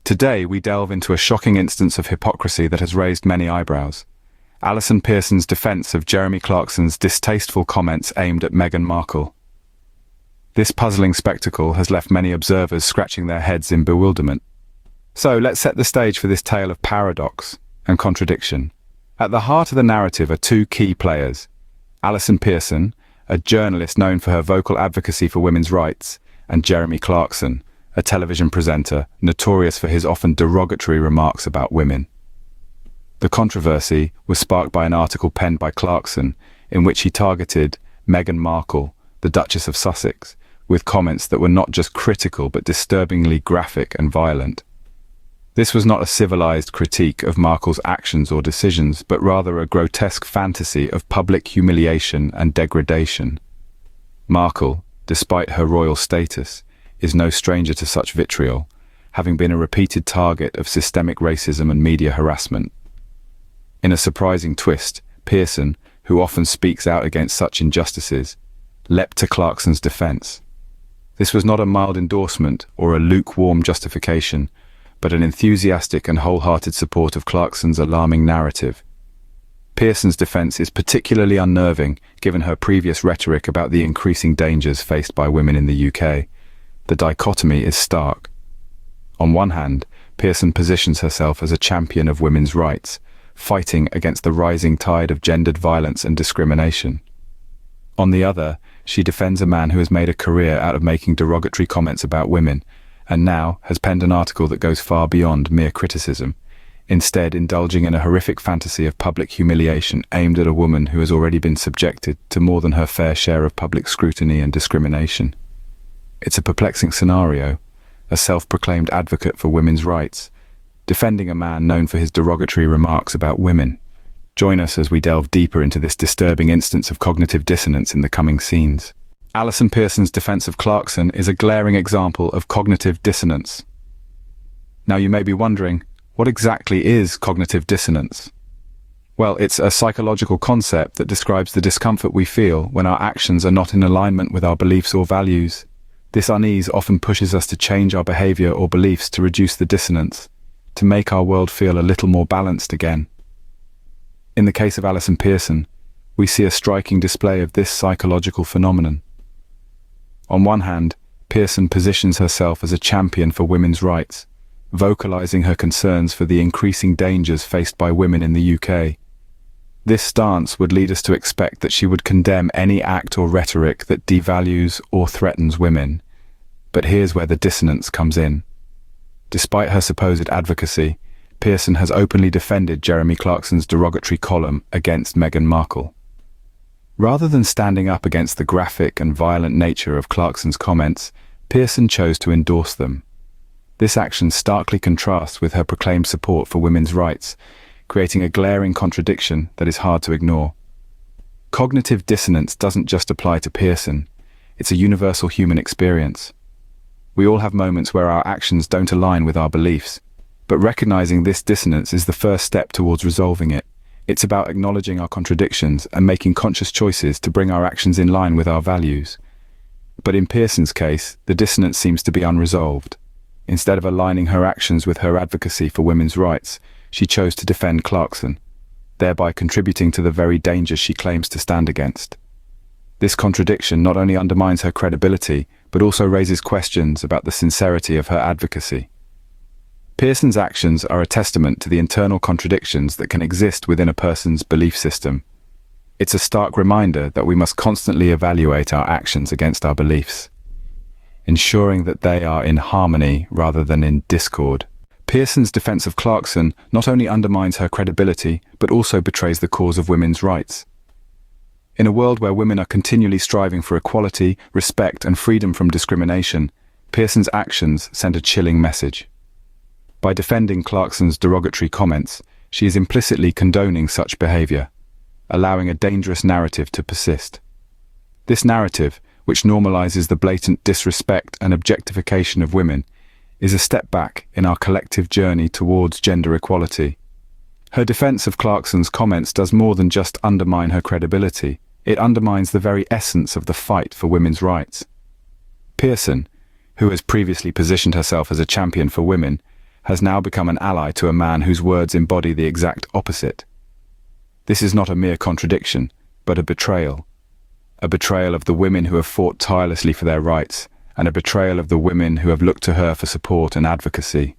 Today, we delve into a shocking instance of hypocrisy that has raised many eyebrows. Allison Pearson's defense of Jeremy Clarkson's distasteful comments aimed at Meghan Markle. This puzzling spectacle has left many observers scratching their heads in bewilderment. So, let's set the stage for this tale of paradox and contradiction. At the heart of the narrative are two key players: Allison Pearson, a journalist known for her vocal advocacy for women's rights, and Jeremy Clarkson, a television presenter notorious for his often derogatory remarks about women. The controversy was sparked by an article penned by Clarkson in which he targeted Meghan Markle, the Duchess of Sussex, with comments that were not just critical but disturbingly graphic and violent. This was not a civilized critique of Markle's actions or decisions, but rather a grotesque fantasy of public humiliation and degradation. Markle, despite her royal status, is no stranger to such vitriol, having been a repeated target of systemic racism and media harassment. In a surprising twist, Pearson, who often speaks out against such injustices, leapt to Clarkson's defense. This was not a mild endorsement or a lukewarm justification, but an enthusiastic and wholehearted support of Clarkson's alarming narrative. Pearson's defense is particularly unnerving given her previous rhetoric about the increasing dangers faced by women in the UK. The dichotomy is stark. On one hand, Pearson positions herself as a champion of women's rights, fighting against the rising tide of gendered violence and discrimination. On the other, she defends a man who has made a career out of making derogatory comments about women, and now has penned an article that goes far beyond mere criticism, instead indulging in a horrific fantasy of public humiliation aimed at a woman who has already been subjected to more than her fair share of public scrutiny and discrimination. It's a perplexing scenario: a self-proclaimed advocate for women's rights, defending a man known for his derogatory remarks about women. Join us as we delve deeper into this disturbing instance of cognitive dissonance in the coming scenes. Allison Pearson's defense of Clarkson is a glaring example of cognitive dissonance. Now you may be wondering, what exactly is cognitive dissonance? Well, it's a psychological concept that describes the discomfort we feel when our actions are not in alignment with our beliefs or values. This unease often pushes us to change our behavior or beliefs to reduce the dissonance, to make our world feel a little more balanced again. In the case of Allison Pearson, we see a striking display of this psychological phenomenon. On one hand, Pearson positions herself as a champion for women's rights, vocalizing her concerns for the increasing dangers faced by women in the UK. This stance would lead us to expect that she would condemn any act or rhetoric that devalues or threatens women. But here's where the dissonance comes in. Despite her supposed advocacy, Pearson has openly defended Jeremy Clarkson's derogatory column against Meghan Markle. Rather than standing up against the graphic and violent nature of Clarkson's comments, Pearson chose to endorse them. This action starkly contrasts with her proclaimed support for women's rights, creating a glaring contradiction that is hard to ignore. Cognitive dissonance doesn't just apply to Pearson, it's a universal human experience. We all have moments where our actions don't align with our beliefs, but recognizing this dissonance is the first step towards resolving it. It's about acknowledging our contradictions and making conscious choices to bring our actions in line with our values. But in Pearson's case, the dissonance seems to be unresolved. Instead of aligning her actions with her advocacy for women's rights, she chose to defend Clarkson, thereby contributing to the very dangers she claims to stand against. This contradiction not only undermines her credibility, but also raises questions about the sincerity of her advocacy. Pearson's actions are a testament to the internal contradictions that can exist within a person's belief system. It's a stark reminder that we must constantly evaluate our actions against our beliefs, ensuring that they are in harmony rather than in discord. Pearson's defense of Clarkson not only undermines her credibility, but also betrays the cause of women's rights. In a world where women are continually striving for equality, respect, and freedom from discrimination, Pearson's actions send a chilling message. By defending Clarkson's derogatory comments, she is implicitly condoning such behavior, allowing a dangerous narrative to persist. This narrative, which normalizes the blatant disrespect and objectification of women, is a step back in our collective journey towards gender equality. Her defense of Clarkson's comments does more than just undermine her credibility. It undermines the very essence of the fight for women's rights. Pearson, who has previously positioned herself as a champion for women, has now become an ally to a man whose words embody the exact opposite. This is not a mere contradiction, but a betrayal. A betrayal of the women who have fought tirelessly for their rights, and a betrayal of the women who have looked to her for support and advocacy.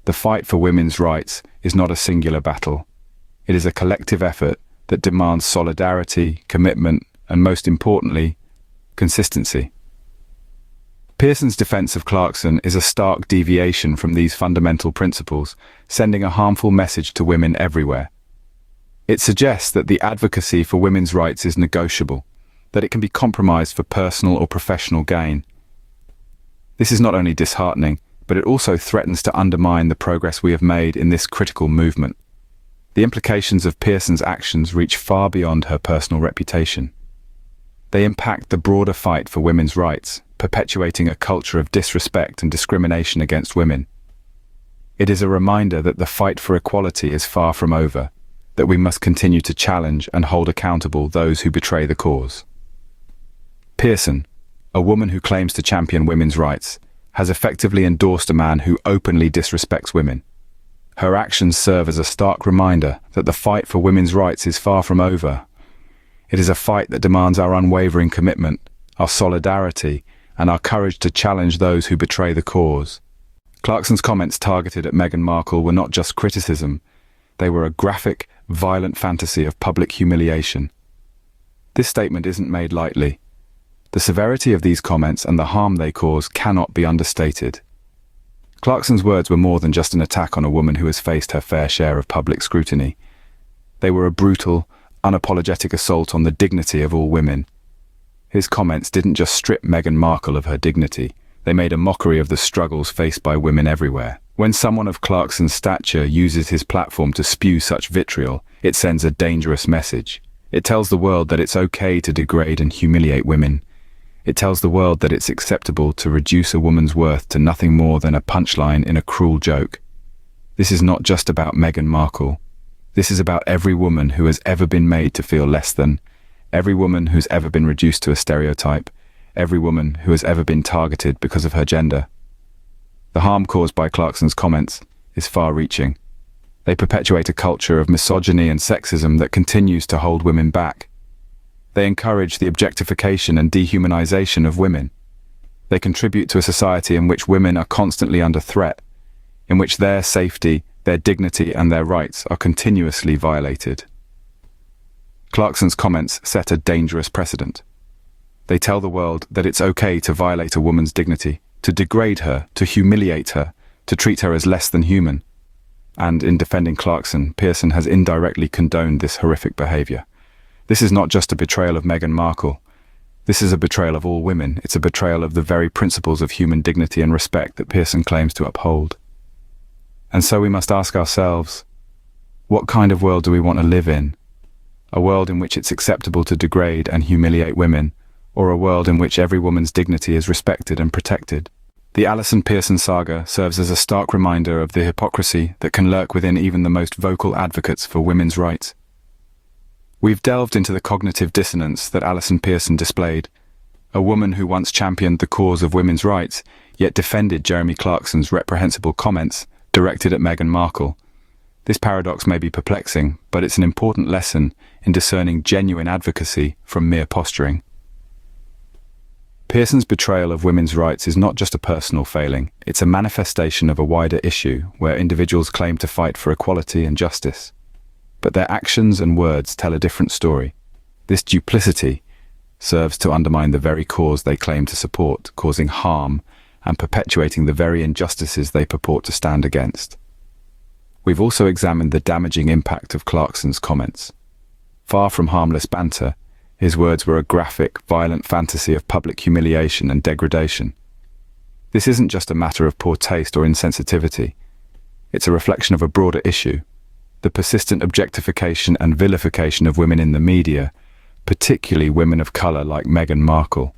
The fight for women's rights is not a singular battle. It is a collective effort that demands solidarity, commitment, and most importantly, consistency. Pearson's defense of Clarkson is a stark deviation from these fundamental principles, sending a harmful message to women everywhere. It suggests that the advocacy for women's rights is negotiable, that it can be compromised for personal or professional gain. This is not only disheartening, but it also threatens to undermine the progress we have made in this critical movement. The implications of Pearson's actions reach far beyond her personal reputation. They impact the broader fight for women's rights, perpetuating a culture of disrespect and discrimination against women. It is a reminder that the fight for equality is far from over, that we must continue to challenge and hold accountable those who betray the cause. Pearson, a woman who claims to champion women's rights, has effectively endorsed a man who openly disrespects women. Her actions serve as a stark reminder that the fight for women's rights is far from over. It is a fight that demands our unwavering commitment, our solidarity, and our courage to challenge those who betray the cause. Clarkson's comments targeted at Meghan Markle were not just criticism, they were a graphic, violent fantasy of public humiliation. This statement isn't made lightly. The severity of these comments and the harm they cause cannot be understated. Clarkson's words were more than just an attack on a woman who has faced her fair share of public scrutiny. They were a brutal, unapologetic assault on the dignity of all women. His comments didn't just strip Meghan Markle of her dignity, they made a mockery of the struggles faced by women everywhere. When someone of Clarkson's stature uses his platform to spew such vitriol, it sends a dangerous message. It tells the world that it's okay to degrade and humiliate women. It tells the world that it's acceptable to reduce a woman's worth to nothing more than a punchline in a cruel joke. This is not just about Meghan Markle. This is about every woman who has ever been made to feel less than, every woman who's ever been reduced to a stereotype, every woman who has ever been targeted because of her gender. The harm caused by Clarkson's comments is far-reaching. They perpetuate a culture of misogyny and sexism that continues to hold women back. They encourage the objectification and dehumanization of women. They contribute to a society in which women are constantly under threat, in which their safety, their dignity, and their rights are continuously violated. Clarkson's comments set a dangerous precedent. They tell the world that it's okay to violate a woman's dignity, to degrade her, to humiliate her, to treat her as less than human. And in defending Clarkson, Pearson has indirectly condoned this horrific behavior. This is not just a betrayal of Meghan Markle. This is a betrayal of all women. It's a betrayal of the very principles of human dignity and respect that Pearson claims to uphold. And so we must ask ourselves, what kind of world do we want to live in? A world in which it's acceptable to degrade and humiliate women, or a world in which every woman's dignity is respected and protected? The Allison Pearson saga serves as a stark reminder of the hypocrisy that can lurk within even the most vocal advocates for women's rights. We've delved into the cognitive dissonance that Allison Pearson displayed, a woman who once championed the cause of women's rights, yet defended Jeremy Clarkson's reprehensible comments directed at Meghan Markle. This paradox may be perplexing, but it's an important lesson in discerning genuine advocacy from mere posturing. Pearson's betrayal of women's rights is not just a personal failing, it's a manifestation of a wider issue where individuals claim to fight for equality and justice. But their actions and words tell a different story. This duplicity serves to undermine the very cause they claim to support, causing harm and perpetuating the very injustices they purport to stand against. We've also examined the damaging impact of Clarkson's comments. Far from harmless banter, his words were a graphic, violent fantasy of public humiliation and degradation. This isn't just a matter of poor taste or insensitivity. It's a reflection of a broader issue. The persistent objectification and vilification of women in the media, particularly women of color like Meghan Markle.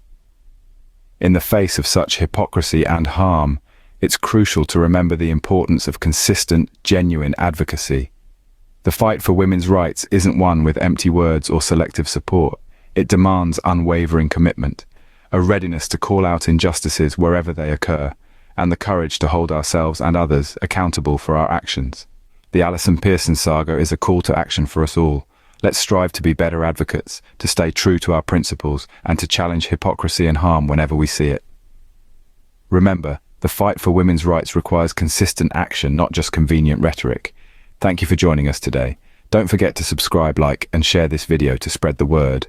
In the face of such hypocrisy and harm, it's crucial to remember the importance of consistent, genuine advocacy. The fight for women's rights isn't one with empty words or selective support. It demands unwavering commitment, a readiness to call out injustices wherever they occur, and the courage to hold ourselves and others accountable for our actions. The Allison Pearson saga is a call to action for us all. Let's strive to be better advocates, to stay true to our principles, and to challenge hypocrisy and harm whenever we see it. Remember, the fight for women's rights requires consistent action, not just convenient rhetoric. Thank you for joining us today. Don't forget to subscribe, like, and share this video to spread the word.